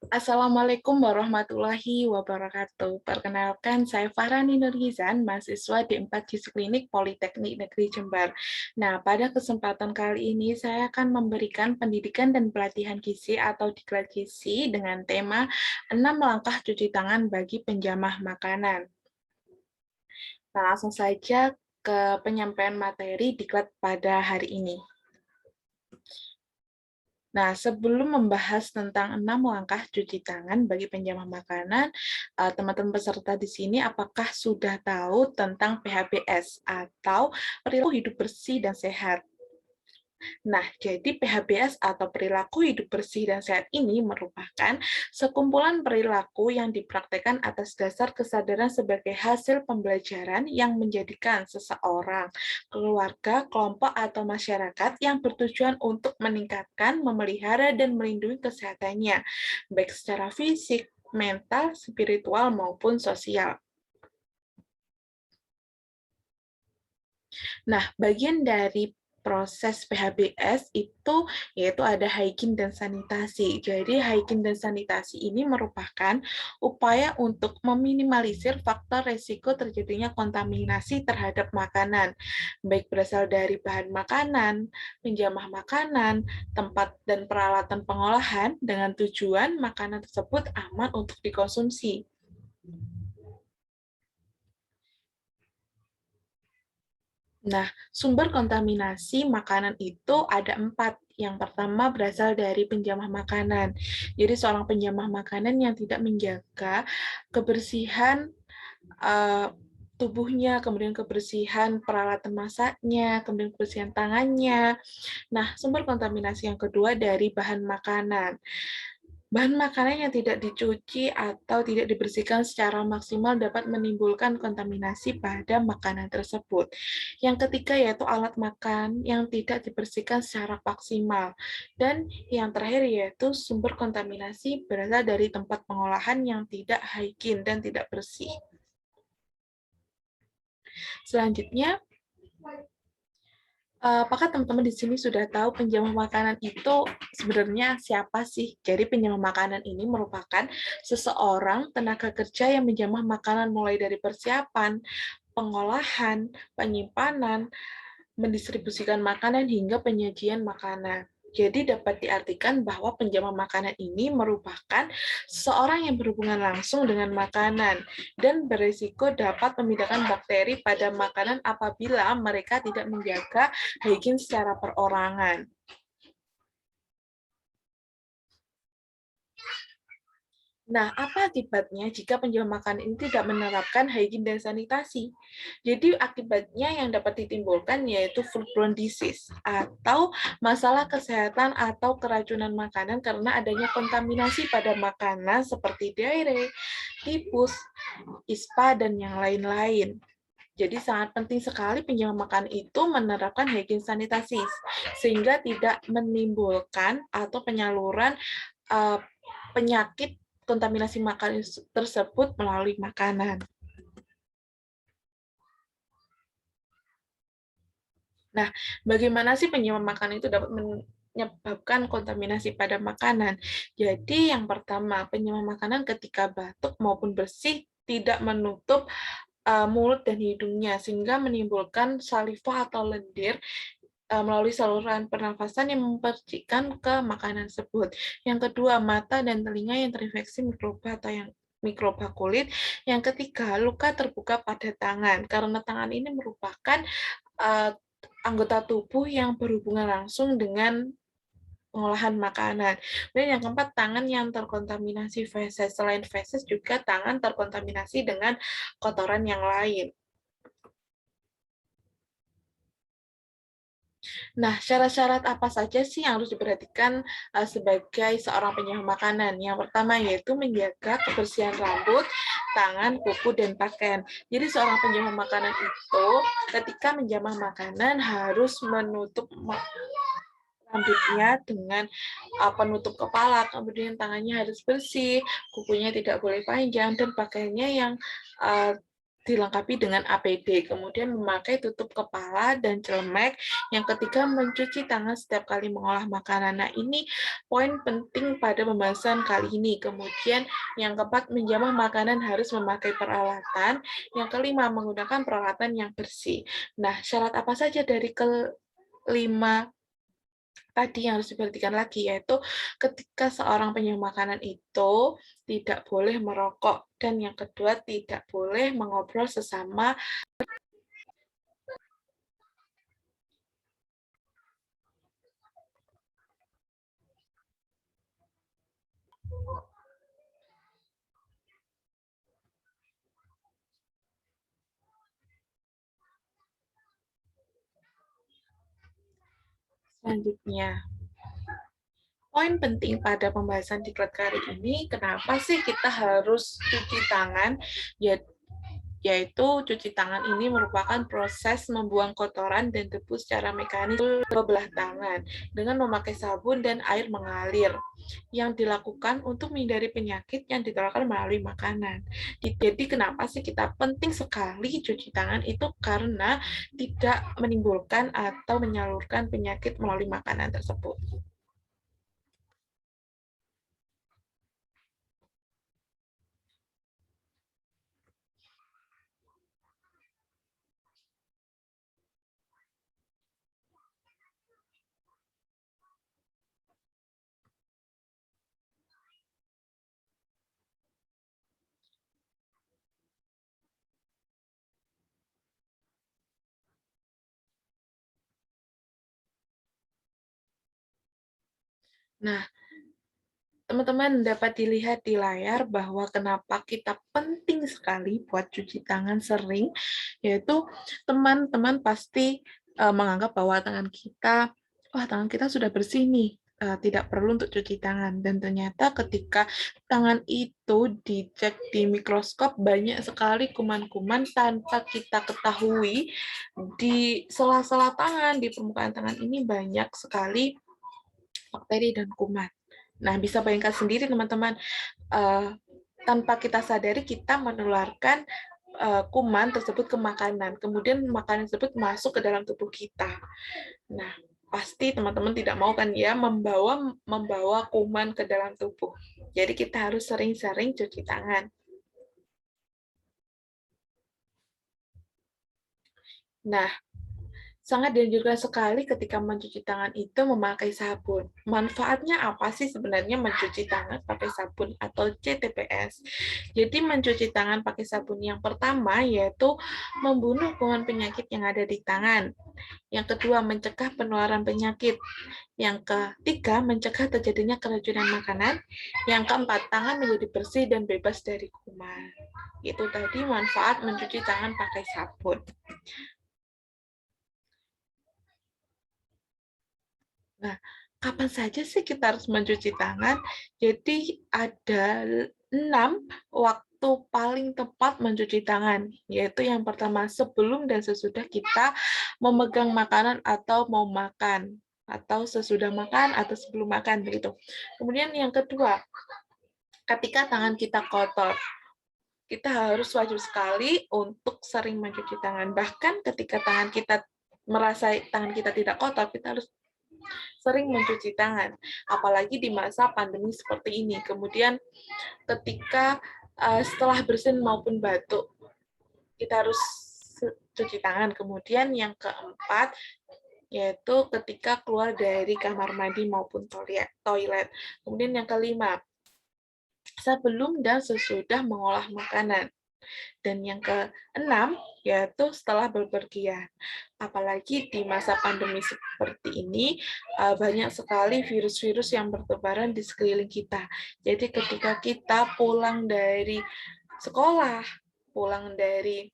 Assalamualaikum warahmatullahi wabarakatuh. Perkenalkan, saya Farhani Nurhizan, mahasiswa D4 Gizi Klinik Politeknik Negeri Jember. Nah, pada kesempatan kali ini saya akan memberikan pendidikan dan pelatihan gizi atau diklat gizi dengan tema 6 langkah cuci tangan bagi penjamah makanan. Nah, langsung saja ke penyampaian materi diklat pada hari ini. Nah, sebelum membahas tentang 6 langkah cuci tangan bagi penjamah makanan, teman-teman peserta di sini apakah sudah tahu tentang PHBS atau perilaku hidup bersih dan sehat? Nah, jadi PHBS atau perilaku hidup bersih dan sehat ini merupakan sekumpulan perilaku yang dipraktekkan atas dasar kesadaran sebagai hasil pembelajaran yang menjadikan seseorang, keluarga, kelompok, atau masyarakat yang bertujuan untuk meningkatkan, memelihara, dan melindungi kesehatannya, baik secara fisik, mental, spiritual, maupun sosial. Nah, bagian dari proses PHBS itu yaitu ada hygiene dan sanitasi. Jadi hygiene dan sanitasi ini merupakan upaya untuk meminimalisir faktor resiko terjadinya kontaminasi terhadap makanan, baik berasal dari bahan makanan, penjamah makanan, tempat dan peralatan pengolahan dengan tujuan makanan tersebut aman untuk dikonsumsi. Nah, sumber kontaminasi makanan itu ada 4. Yang pertama berasal dari penjamah makanan. Jadi seorang penjamah makanan yang tidak menjaga kebersihan uh, tubuhnya, kemudian kebersihan peralatan masaknya, kemudian kebersihan tangannya. Nah, sumber kontaminasi yang kedua dari bahan makanan. Bahan makanan yang tidak dicuci atau tidak dibersihkan secara maksimal dapat menimbulkan kontaminasi pada makanan tersebut. Yang ketiga yaitu alat makan yang tidak dibersihkan secara maksimal. Dan yang terakhir yaitu sumber kontaminasi berasal dari tempat pengolahan yang tidak hygiene dan tidak bersih. Selanjutnya, apakah teman-teman di sini sudah tahu penjamah makanan itu sebenarnya siapa sih? Jadi penjamah makanan ini merupakan seseorang tenaga kerja yang menjamah makanan mulai dari persiapan, pengolahan, penyimpanan, mendistribusikan makanan hingga penyajian makanan. Jadi dapat diartikan bahwa penjamah makanan ini merupakan seseorang yang berhubungan langsung dengan makanan dan berisiko dapat memindahkan bakteri pada makanan apabila mereka tidak menjaga hygiene secara perorangan. Nah, apa akibatnya jika penjual makanan ini tidak menerapkan hygiene dan sanitasi? Jadi, akibatnya yang dapat ditimbulkan yaitu foodborne disease atau masalah kesehatan atau keracunan makanan karena adanya kontaminasi pada makanan seperti diare, tipus, ispa, dan yang lain-lain. Jadi sangat penting sekali penjual makanan itu menerapkan hygiene sanitasi sehingga tidak menimbulkan atau penyaluran uh, penyakit kontaminasi makanan tersebut melalui makanan. Nah, bagaimana sih penyebab makanan itu dapat menyebabkan kontaminasi pada makanan? Jadi, yang pertama, penyebab makanan ketika batuk maupun bersih tidak menutup mulut dan hidungnya, sehingga menimbulkan saliva atau lendir melalui saluran pernafasan yang mempercikan ke makanan tersebut. Yang kedua, mata dan telinga yang terinfeksi mikroba atau yang mikroba kulit. Yang ketiga, luka terbuka pada tangan, karena tangan ini merupakan uh, anggota tubuh yang berhubungan langsung dengan pengolahan makanan. Dan yang keempat, tangan yang terkontaminasi feses. Selain feses juga tangan terkontaminasi dengan kotoran yang lain. Nah, syarat-syarat apa saja sih yang harus diperhatikan sebagai seorang penyamar makanan? Yang pertama yaitu menjaga kebersihan rambut, tangan, kuku, dan pakaian. Jadi seorang penyamar makanan itu ketika menjamah makanan harus menutup rambutnya dengan penutup kepala, kemudian tangannya harus bersih, kukunya tidak boleh panjang, dan pakaiannya yang uh, dilengkapi dengan APD, kemudian memakai tutup kepala dan celemek. Yang ketiga, mencuci tangan setiap kali mengolah makanan. Nah, ini poin penting pada pembahasan kali ini. Kemudian yang keempat, menjamah makanan harus memakai peralatan. Yang kelima, menggunakan peralatan yang bersih. Nah, syarat apa saja dari kelima tadi yang harus diperhatikan lagi, yaitu ketika seorang penyuh makanan itu tidak boleh merokok, dan yang kedua tidak boleh mengobrol sesama. Selanjutnya, poin penting pada pembahasan diklat kali ini, kenapa sih kita harus cuci tangan? Yaitu cuci tangan ini merupakan proses membuang kotoran dan debu secara mekanis belah tangan dengan memakai sabun dan air mengalir yang dilakukan untuk menghindari penyakit yang ditularkan melalui makanan. Jadi kenapa sih kita penting sekali cuci tangan itu, karena tidak menimbulkan atau menyalurkan penyakit melalui makanan tersebut. Nah, teman-teman dapat dilihat di layar bahwa kenapa kita penting sekali buat cuci tangan sering, yaitu teman-teman pasti menganggap bahwa tangan kita sudah bersih nih, tidak perlu untuk cuci tangan. Dan ternyata ketika tangan itu dicek di mikroskop, banyak sekali kuman-kuman tanpa kita ketahui di sela-sela tangan, di permukaan tangan ini banyak sekali bakteri dan kuman. Nah, bisa bayangkan sendiri teman-teman, tanpa kita sadari kita menularkan kuman tersebut ke makanan, kemudian makanan tersebut masuk ke dalam tubuh kita. Nah, pasti teman-teman tidak mau kan ya membawa kuman ke dalam tubuh. Jadi kita harus sering-sering cuci tangan. Nah, sangat dianjurkan sekali ketika mencuci tangan itu memakai sabun. Manfaatnya apa sih sebenarnya mencuci tangan pakai sabun atau CTPS? Jadi mencuci tangan pakai sabun yang pertama yaitu membunuh kuman penyakit yang ada di tangan. Yang kedua, mencegah penularan penyakit. Yang ketiga, mencegah terjadinya keracunan makanan. Yang keempat, tangan menjadi bersih dan bebas dari kuman. Itu tadi manfaat mencuci tangan pakai sabun. Nah, kapan saja sih kita harus mencuci tangan? Jadi ada 6 waktu paling tepat mencuci tangan, yaitu yang pertama sebelum dan sesudah kita memegang makanan atau mau makan, atau sesudah makan atau sebelum makan begitu. Kemudian yang kedua, ketika tangan kita kotor, kita harus wajib sekali untuk sering mencuci tangan. Bahkan ketika merasa tangan kita tidak kotor, kita harus sering mencuci tangan, apalagi di masa pandemi seperti ini. Kemudian ketika setelah bersin maupun batuk, kita harus cuci tangan. Kemudian yang keempat, yaitu ketika keluar dari kamar mandi maupun toilet. Kemudian yang kelima, sebelum dan sesudah mengolah makanan. Dan yang keenam, yaitu setelah bepergian. Apalagi di masa pandemi seperti ini, banyak sekali virus-virus yang bertebaran di sekeliling kita. Jadi ketika kita pulang dari sekolah, pulang dari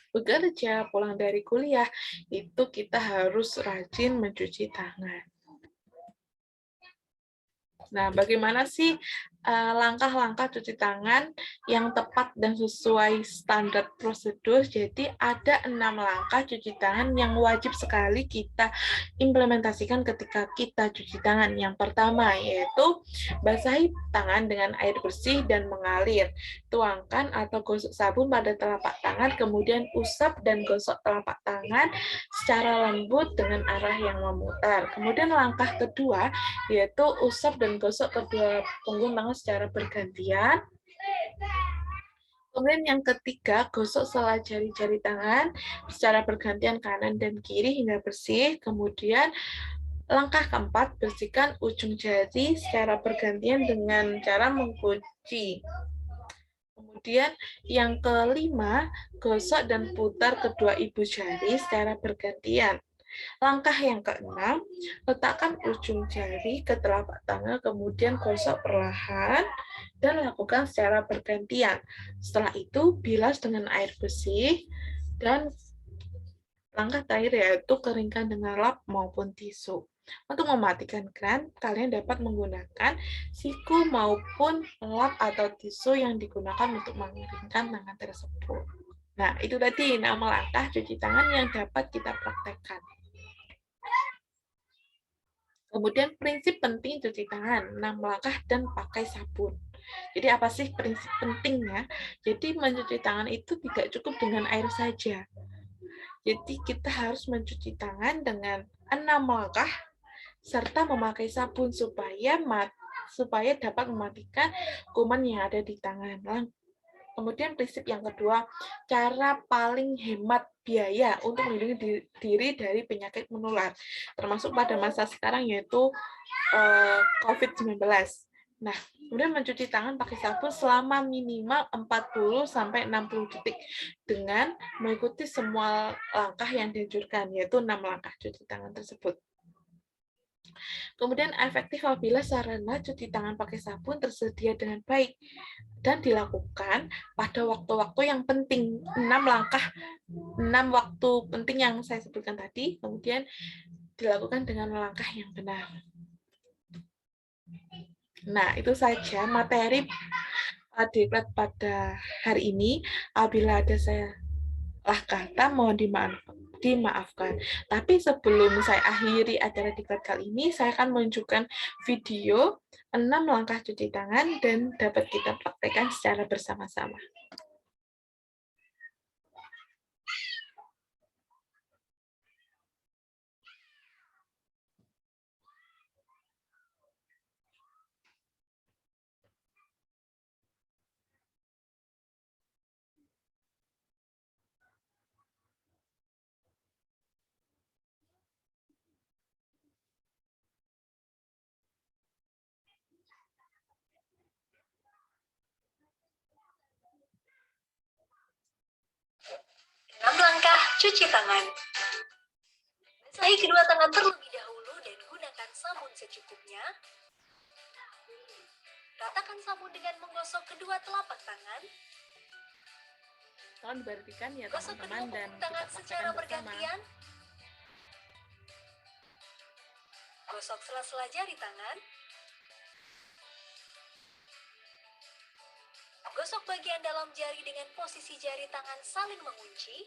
bekerja, pulang dari kuliah, itu kita harus rajin mencuci tangan. Nah, bagaimana sih langkah-langkah cuci tangan yang tepat dan sesuai standar prosedur? Jadi ada 6 langkah cuci tangan yang wajib sekali kita implementasikan ketika kita cuci tangan. Yang pertama yaitu basahi tangan dengan air bersih dan mengalir. Tuangkan atau gosok sabun pada telapak tangan, kemudian usap dan gosok telapak tangan secara lembut dengan arah yang memutar. Kemudian langkah kedua yaitu usap dan gosok kedua punggung tangan secara bergantian. Kemudian yang ketiga, gosok sela jari-jari tangan secara bergantian kanan dan kiri hingga bersih. Kemudian langkah keempat, bersihkan ujung jari secara bergantian dengan cara mengkunci. Kemudian yang kelima, gosok dan putar kedua ibu jari secara bergantian. Langkah yang keenam, letakkan ujung jari ke telapak tangan, kemudian gosok perlahan dan lakukan secara bergantian. Setelah itu, bilas dengan air bersih dan langkah terakhir yaitu keringkan dengan lap maupun tisu. Untuk mematikan keran, kalian dapat menggunakan siku maupun lap atau tisu yang digunakan untuk mengeringkan tangan tersebut. Nah, itu tadi 6 langkah cuci tangan yang dapat kita praktekkan. Kemudian prinsip penting cuci tangan, 6 langkah dan pakai sabun. Jadi apa sih prinsip pentingnya? Jadi mencuci tangan itu tidak cukup dengan air saja. Jadi kita harus mencuci tangan dengan 6 langkah serta memakai sabun supaya dapat mematikan kuman yang ada di tangan. Kemudian prinsip yang kedua, cara paling hemat biaya untuk melindungi diri dari penyakit menular, termasuk pada masa sekarang yaitu COVID-19. Nah, kemudian mencuci tangan pakai sabun selama minimal 40-60 detik dengan mengikuti semua langkah yang dianjurkan, yaitu 6 langkah cuci tangan tersebut. Kemudian efektif apabila sarana cuci tangan pakai sabun tersedia dengan baik dan dilakukan pada waktu-waktu yang penting. 6 waktu penting yang saya sebutkan tadi, kemudian dilakukan dengan langkah yang benar. Nah, itu saja materi diklat pada hari ini. Apabila ada salah kata, mohon dimaafkan. Tapi sebelum saya akhiri acara diklat kali ini, saya akan menunjukkan video 6 langkah cuci tangan dan dapat kita praktekkan secara bersama-sama. Langkah cuci tangan. Basahi kedua tangan terlebih dahulu dan gunakan sabun secukupnya. Ratakan sabun dengan menggosok kedua telapak tangan. Tolong diperhatikan ya Gosok kedua teman-teman dan punggung tangan secara bergantian. Gosok sela-sela jari tangan. Gosok bagian dalam jari dengan posisi jari tangan saling mengunci.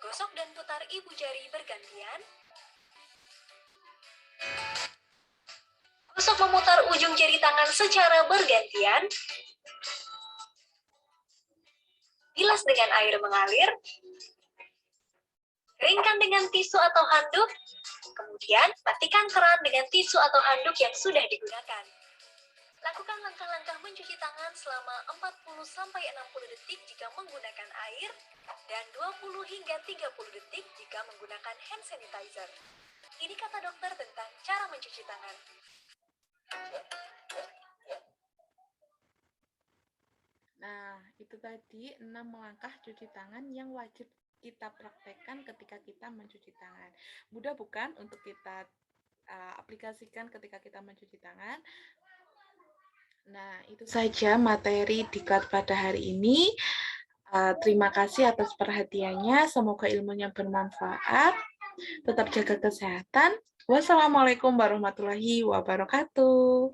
Gosok dan putar ibu jari bergantian. Gosok memutar ujung jari tangan secara bergantian. Bilas dengan air mengalir. Keringkan dengan tisu atau handuk. Kemudian, matikan keran dengan tisu atau handuk yang sudah digunakan. Lakukan langkah-langkah mencuci tangan selama 40-60 detik jika menggunakan air dan 20 hingga 30 detik jika menggunakan hand sanitizer. Ini kata dokter tentang cara mencuci tangan. Nah, itu tadi 6 langkah cuci tangan yang wajib kita praktekkan ketika kita mencuci tangan. Mudah bukan untuk kita aplikasikan ketika kita mencuci tangan? Nah, itu saja materi diklat pada hari ini. Terima kasih atas perhatiannya. Semoga ilmunya bermanfaat. Tetap jaga kesehatan. Wassalamualaikum warahmatullahi wabarakatuh.